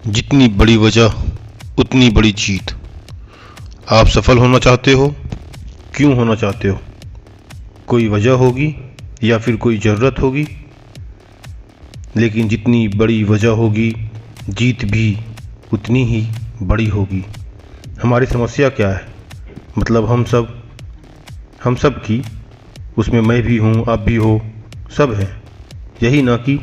जितनी बड़ी वजह उतनी बड़ी जीत। आप सफल होना चाहते हो? क्यों होना चाहते हो? कोई वजह होगी या फिर कोई ज़रूरत होगी, लेकिन जितनी बड़ी वजह होगी जीत भी उतनी ही बड़ी होगी। हमारी समस्या क्या है? मतलब हम सब की, उसमें मैं भी हूँ, आप भी हो, सब हैं। यही ना कि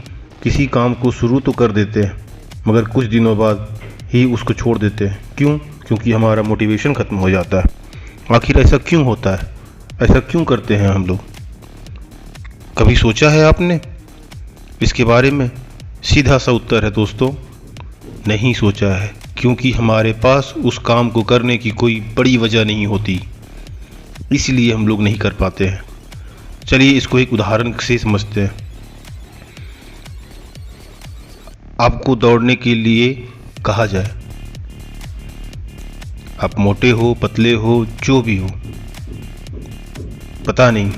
किसी काम को शुरू तो कर देते हैं मगर कुछ दिनों बाद ही उसको छोड़ देते हैं। क्यों? क्योंकि हमारा मोटिवेशन ख़त्म हो जाता है। आखिर ऐसा क्यों होता है? ऐसा क्यों करते हैं हम लोग? कभी सोचा है आपने इसके बारे में? सीधा सा उत्तर है दोस्तों, नहीं सोचा है, क्योंकि हमारे पास उस काम को करने की कोई बड़ी वजह नहीं होती, इसलिए हम लोग नहीं कर पाते हैं। चलिए इसको एक उदाहरण से समझते हैं। आपको दौड़ने के लिए कहा जाए, आप मोटे हो, पतले हो, जो भी हो, पता नहीं,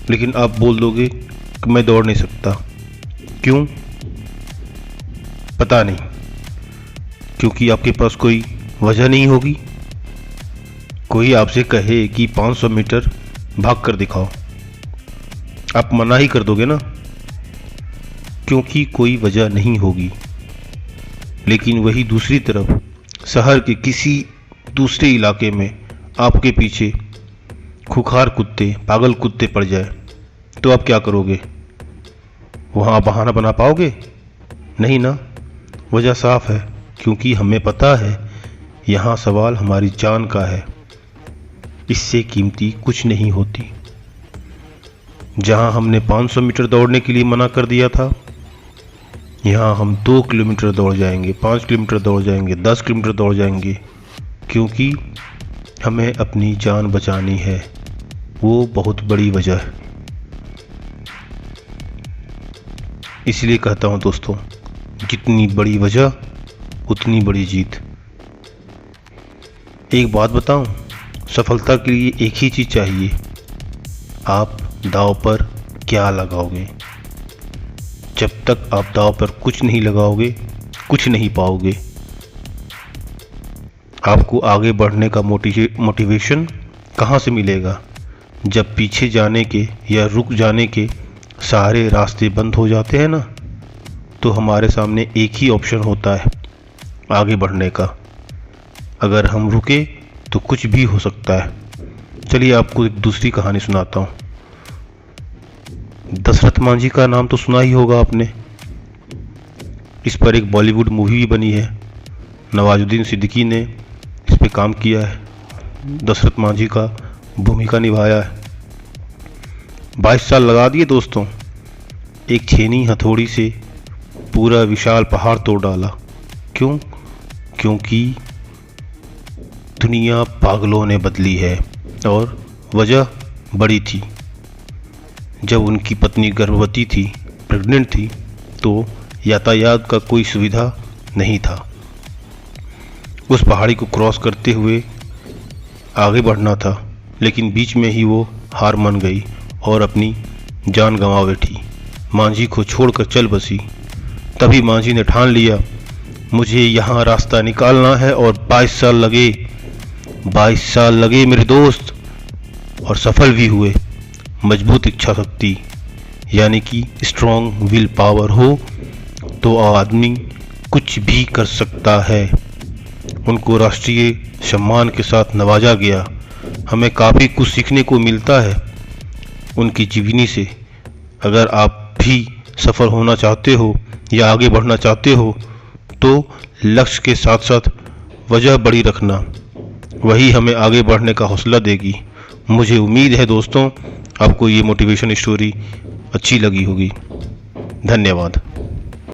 लेकिन आप बोल दोगे कि मैं दौड़ नहीं सकता। क्यों? पता नहीं, क्योंकि आपके पास कोई वजह नहीं होगी। कोई आपसे कहे कि 500 मीटर भाग कर दिखाओ, आप मना ही कर दोगे ना, क्योंकि कोई वजह नहीं होगी। लेकिन वही दूसरी तरफ शहर के किसी दूसरे इलाके में आपके पीछे खुखार कुत्ते, पागल कुत्ते पड़ जाए तो आप क्या करोगे? वहाँ बहाना बना पाओगे? नहीं ना। वजह साफ है, क्योंकि हमें पता है यहाँ सवाल हमारी जान का है, इससे कीमती कुछ नहीं होती। जहाँ हमने 500 मीटर दौड़ने के लिए मना कर दिया था, यहाँ हम 2 किलोमीटर दौड़ जाएंगे, 5 किलोमीटर दौड़ जाएंगे, 10 किलोमीटर दौड़ जाएंगे, क्योंकि हमें अपनी जान बचानी है। वो बहुत बड़ी वजह है। इसलिए कहता हूँ दोस्तों, जितनी बड़ी वजह उतनी बड़ी जीत। एक बात बताऊं, सफलता के लिए एक ही चीज़ चाहिए, आप दांव पर क्या लगाओगे। जब तक आप दांव पर कुछ नहीं लगाओगे, कुछ नहीं पाओगे। आपको आगे बढ़ने का मोटिवेशन कहाँ से मिलेगा? जब पीछे जाने के या रुक जाने के सारे रास्ते बंद हो जाते हैं ना, तो हमारे सामने एक ही ऑप्शन होता है, आगे बढ़ने का। अगर हम रुके तो कुछ भी हो सकता है। चलिए आपको एक दूसरी कहानी सुनाता हूँ। दशरथ मांझी का नाम तो सुना ही होगा आपने। इस पर एक बॉलीवुड मूवी भी बनी है, नवाजुद्दीन सिद्दीकी ने इस पे काम किया है, दशरथ मांझी का भूमिका निभाया है। 22 साल लगा दिए दोस्तों, एक छेनी हथौड़ी से पूरा विशाल पहाड़ तोड़ डाला। क्यों? क्योंकि दुनिया पागलों ने बदली है, और वजह बड़ी थी। जब उनकी पत्नी गर्भवती थी, प्रेग्नेंट थी, तो यातायात का कोई सुविधा नहीं था। उस पहाड़ी को क्रॉस करते हुए आगे बढ़ना था, लेकिन बीच में ही वो हार मान गई और अपनी जान गंवा बैठी। मांझी को छोड़कर चल बसी। तभी मांझी ने ठान लिया, मुझे यहाँ रास्ता निकालना है, और 22 साल लगे मेरे दोस्त, और सफल भी हुए। मजबूत इच्छा शक्ति यानी कि स्ट्रॉन्ग विल पावर हो तो आदमी कुछ भी कर सकता है। उनको राष्ट्रीय सम्मान के साथ नवाजा गया। हमें काफ़ी कुछ सीखने को मिलता है उनकी जीवनी से। अगर आप भी सफल होना चाहते हो या आगे बढ़ना चाहते हो, तो लक्ष्य के साथ साथ वजह बड़ी रखना, वही हमें आगे बढ़ने का हौसला देगी। मुझे उम्मीद है दोस्तों, आपको ये मोटिवेशन स्टोरी अच्छी लगी होगी। धन्यवाद।